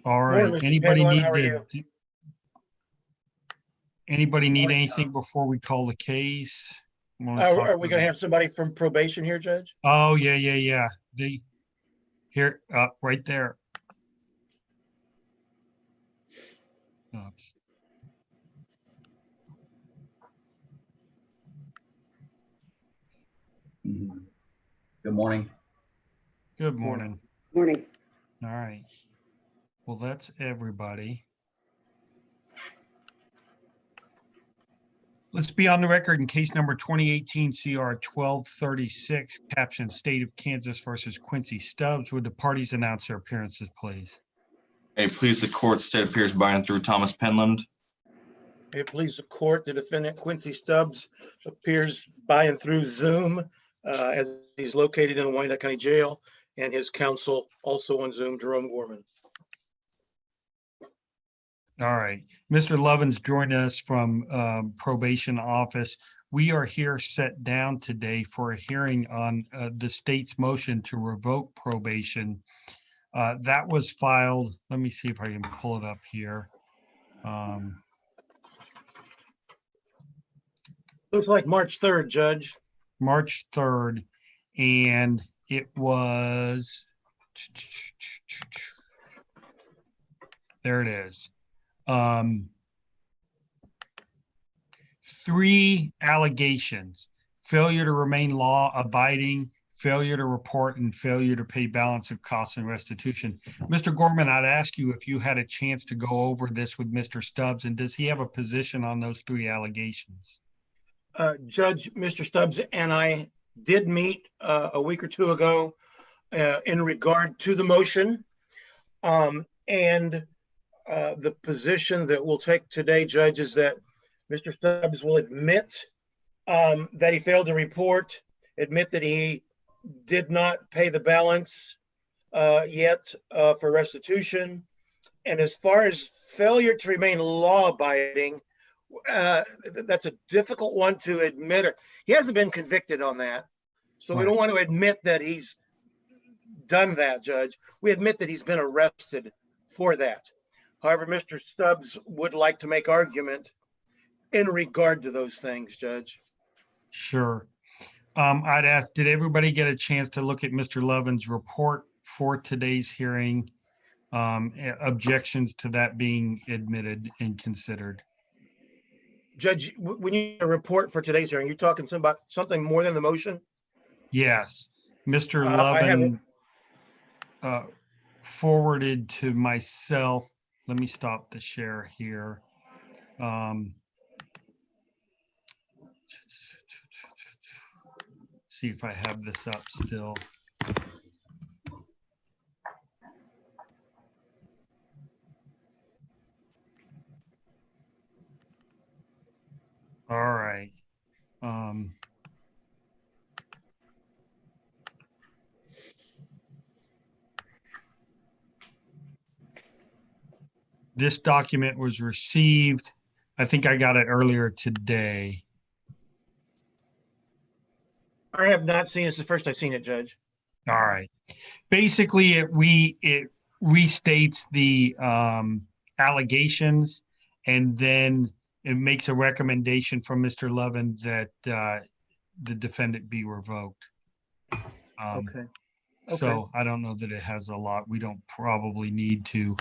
All Morning, right. Mr. Anybody Penland. need How are to, you? anybody need Morning, anything before we call the case? Are we going to have somebody from probation here, Judge? Oh, yeah. Here, right there. Oops. Good morning. Good morning. Morning. All right. Well, that's everybody. Let's be on the record in case number 2018-CR1236, captioned State of Kansas versus Quincy Stubbs. Would the parties announce their appearances, please? Hey, please, the court, state appears by and through Thomas Penland. May it please the court, the defendant Quincy Stubbs appears by and through Zoom as he's located in the Wyandotte County Jail, and his counsel also on Zoom, Jerome Gorman. All right. Mr. Lovin's joined us from probation office. We are here set down today for a hearing on the state's motion to revoke probation. That was filed. Let me see if I can pull it up here. Looks like March 3rd, Judge. March 3rd, and it was, there it is. 3 allegations: failure to remain law abiding, failure to report, and failure to pay balance of costs and restitution. Mr. Gorman, I'd ask you if you had a chance to go over this with Mr. Stubbs, and does he have a position on those 3 allegations? Judge, Mr. Stubbs and I did meet a week or 2 ago in regard to the motion. And the position that we'll take today, Judge, is that Mr. Stubbs will admit that he failed to report, admit that he did not pay the balance yet for restitution. And as far as failure to remain law-abiding, that's a difficult one to admit. He hasn't been convicted on that. So we don't want to admit that he's done that, Judge. We admit that he's been arrested for that. However, Mr. Stubbs would like to make argument in regard to those things, Judge. Sure. I'd ask, did everybody get a chance to look at Mr. Lovin's report for today's hearing? Objections to that being admitted and considered? Judge, when you report for today's hearing, you're talking about something more than the motion? Yes. Mr. I Lovin forwarded to myself. Let me stop the share here. See if I have this up still. All right. This document was received. I think I got it earlier today. I have not seen it. It's the first I've seen it, Judge. All right. Basically, it restates the allegations, and then it makes a recommendation from Mr. Lovin that the defendant be revoked. Okay. So I don't know that it has a lot. We don't probably need to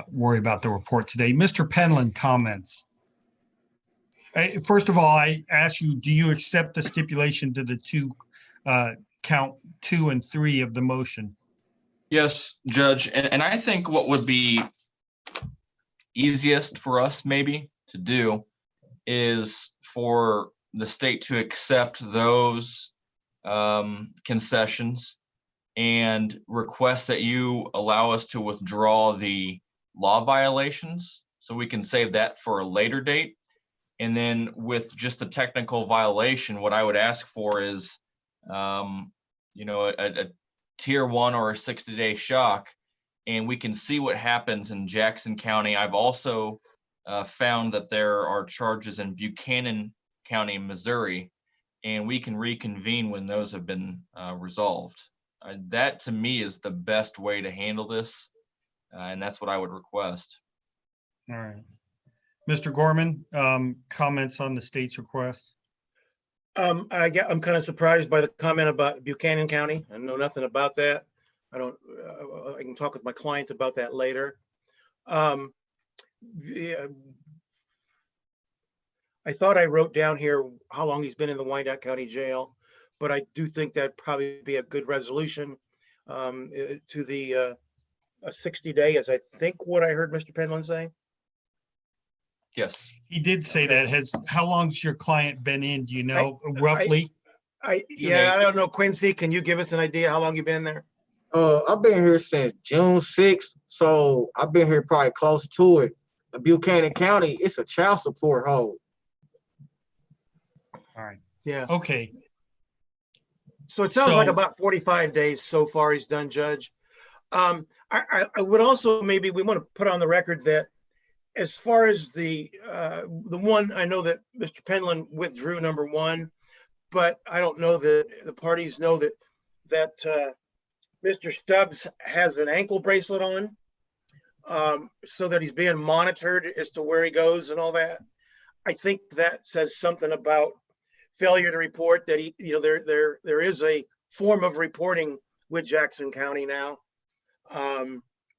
worry about the report today. Mr. Penland, comments. First of all, I ask you, do you accept the stipulation to the count 2 and 3 of the motion? Yes, Judge. And I think what would be easiest for us maybe to do is for the state to accept those concessions and request that you allow us to withdraw the law violations so we can save that for a later date. And then with just a technical violation, what I would ask for is, a tier 1 or a 60-day shock, and we can see what happens in Jackson County. I've also found that there are charges in Buchanan County, Missouri, and we can reconvene when those have been resolved. That to me is the best way to handle this. And that's what I would request. All right. Mr. Gorman, comments on the state's request? I'm kind of surprised by the comment about Buchanan County. I know nothing about that. I can talk with my client about that later. Yeah, I thought I wrote down here how long he's been in the Wyandotte County Jail, but I do think that'd probably be a good resolution to the a 60-day, as I think what I heard Mr. Penland say. Yes. He did say Okay. that. How long's your client been in? Do you know I- roughly? Yeah, I don't know. Quincy, can you give us an idea how long you've been there? I've been here since June 6th, so I've been here probably close to it. Buchanan County, it's a child support hold. All right. Yeah. Okay. So it sounds like So- about 45 days so far he's done, Judge. I would also, maybe we want to put on the record that as far as the one, I know that Mr. Penland withdrew number one, but I don't know that the parties know that Mr. Stubbs has an ankle bracelet on, so that he's being monitored as to where he goes and all that. I think that says something about failure to report, that he, there is a form of reporting with Jackson County now,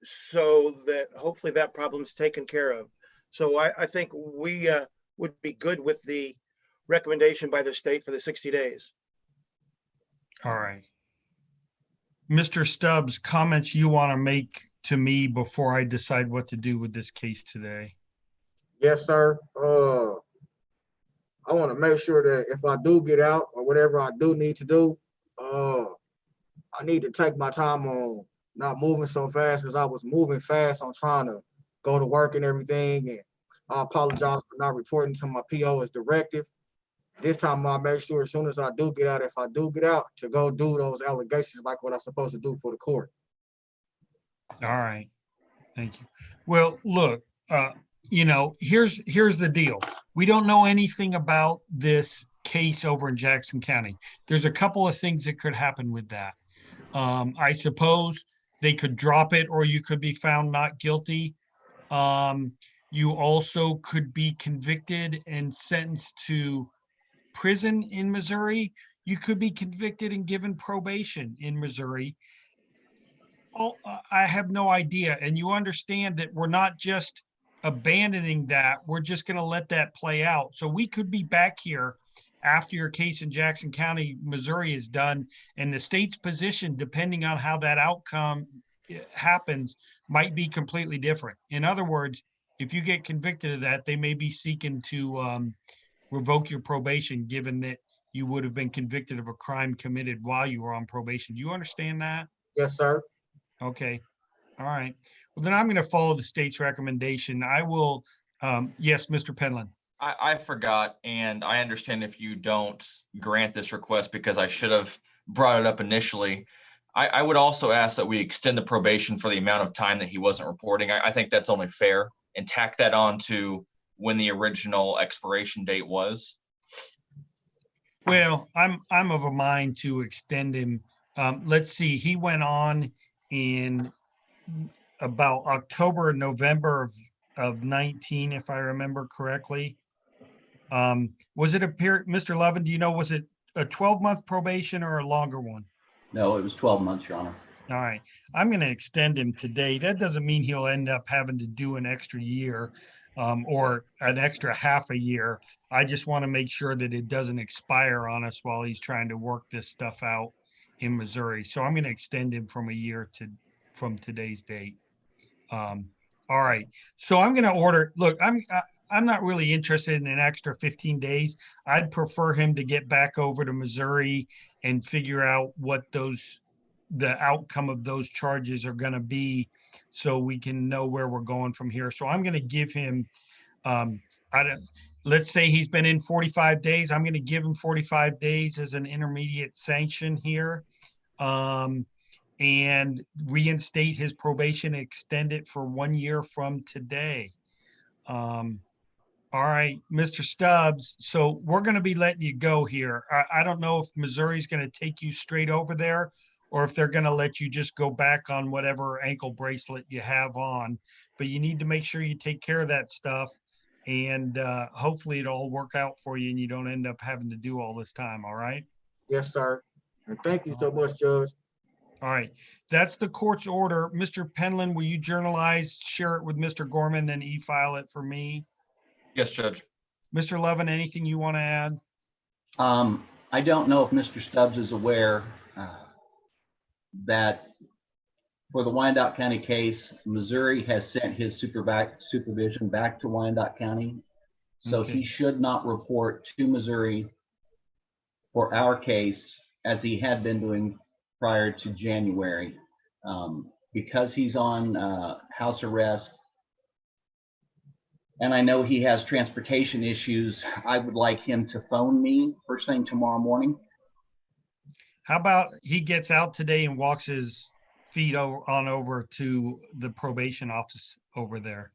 so that hopefully that problem's taken care of. So I think we would be good with the recommendation by the state for the 60 days. All right. Mr. Stubbs, comments you want to make to me before I decide what to do with this case today? Yes, sir. I want to make sure that if I do get out or whatever I do need to do, I need to take my time on not moving so fast, because I was moving fast on trying to go to work and everything. And I apologize for not reporting to my PO as directive. This time I'll make sure as soon as I do get out, if I do get out, to go do those allegations like what I'm supposed to do for the court. All right. Thank you. Well, look, here's the deal. We don't know anything about this case over in Jackson County. There's a couple of things that could happen with that. I suppose they could drop it, or you could be found not guilty. You also could be convicted and sentenced to prison in Missouri. You could be convicted and given probation in Missouri. I have no idea. And you understand that we're not just abandoning that. We're just going to let that play out. So we could be back here after your case in Jackson County, Missouri is done, and the state's position, depending on how that outcome happens, might be completely different. In other words, if you get convicted of that, they may be seeking to revoke your probation, given that you would have been convicted of a crime committed while you were on probation. Do you understand that? Yes, sir. Okay. All right. Well, then I'm going to follow the state's recommendation. I will, yes, Mr. Penland. I forgot, and I understand if you don't grant this request because I should have brought it up initially. I would also ask that we extend the probation for the amount of time that he wasn't reporting. I think that's only fair, and tack that on to when the original expiration date was. Well, I'm of a mind to extend him. Let's see, he went on in about October, November of 19, if I remember correctly. Was it a period, Mr. Levin, do you know, was it a 12-month probation or a longer one? No, it was 12 months, Your Honor. All right, I'm going to extend him today. That doesn't mean he'll end up having to do an extra year or an extra half a year. I just want to make sure that it doesn't expire on us while he's trying to work this stuff out in Missouri. So I'm going to extend him from a year from today's date. All right, so I'm going to order, look, I'm not really interested in an extra 15 days. I'd prefer him to get back over to Missouri and figure out what the outcome of those charges are going to be, so we can know where we're going from here. So I'm going to give him, let's say he's been in 45 days. I'm going to give him 45 days as an intermediate sanction here, and reinstate his probation, extend it for 1 year from today. All right, Mr. Stubbs, so we're going to be letting you go here. I don't know if Missouri's going to take you straight over there, or if they're gonna let you just go back on whatever ankle bracelet you have on. But you need to make sure you take care of that stuff, and hopefully it'll all work out for you and you don't end up having to do all this time, all right? Yes, sir. And thank you so much, Judge. All right, that's the court's order. Mr. Penland, will you journalize, share it with Mr. Gorman, and e-file it for me? Yes, Judge. Mr. Levin, anything you want to add? I don't know if Mr. Stubbs is aware that for the Wyandotte County case, Missouri has sent his supervision back to Wyandotte County. So Okay. he should not report to Missouri for our case as he had been doing prior to January. Because he's on house arrest, and I know he has transportation issues, I would like him to phone me first thing tomorrow morning. How about he gets out today and walks his feet on over to the probation office over there?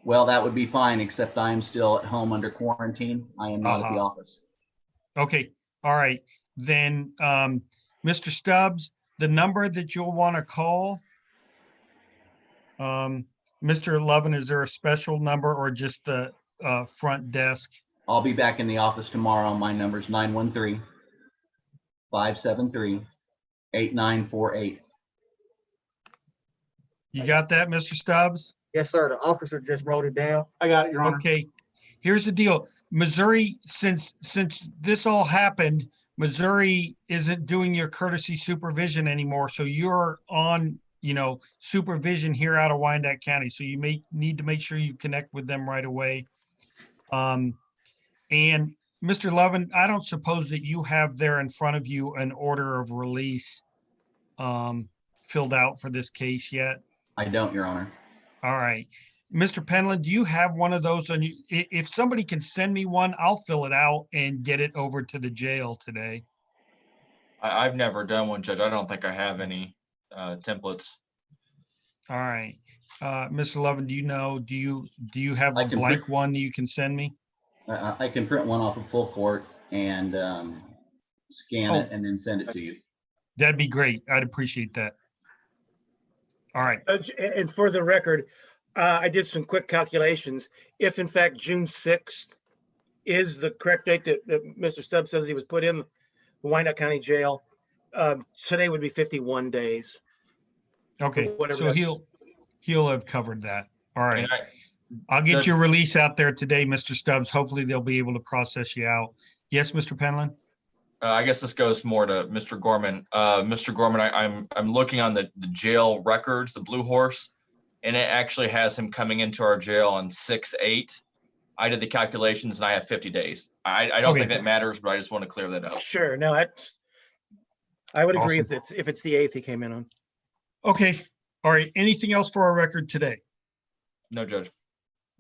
Well, that would be fine, except I am still at home under quarantine. I am not at the office. Okay, all right. Then, Mr. Stubbs, the number that you'll want to call, Mr. Levin, is there a special number or just the front desk? I'll be back in the office tomorrow. My number's 913-573-8948. You got that, Mr. Stubbs? Yes, sir. The officer just wrote it down. I got it, Your Honor. Okay, here's the deal. Missouri, since this all happened, Missouri isn't doing your courtesy supervision anymore. So you're on, supervision here out of Wyandotte County. So you may need to make sure you connect with them right away. And Mr. Levin, I don't suppose that you have there in front of you an order of release filled out for this case yet? I don't, Your Honor. All right. Mr. Penland, do you have one of those on you? If somebody can send me one, I'll fill it out and get it over to the jail today. I've never done one, Judge. I don't think I have any templates. All right. Mr. Levin, do you have I a can blank one that you can send me? I can print one off of full court and scan it and then send it to you. That'd be great. I'd appreciate that. All right. Judge, and for the record, I did some quick calculations. If in fact June 6th is the correct date that Mr. Stubbs says he was put in the Wyandotte County Jail, today would be 51 days. Okay. Whatever So that's- he'll have covered that. All right. And I'll get Judge- your release out there today, Mr. Stubbs. Hopefully they'll be able to process you out. Yes, Mr. Penland? I guess this goes more to Mr. Gorman. Mr. Gorman, I'm looking on the jail records, the Blue Horse, and it actually has him coming into our jail on 6/8. I did the calculations and I have 50 days. I don't Okay. think that matters, but I just want to clear that up. Sure. No, I would agree Awesome. if it's the 8th he came in on. Okay. All right. Anything else for our record today? No, Judge.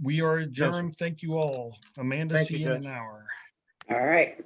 We are adjourned. Thank you all. Amanda, Thank see you, you in an Judge. hour. All right.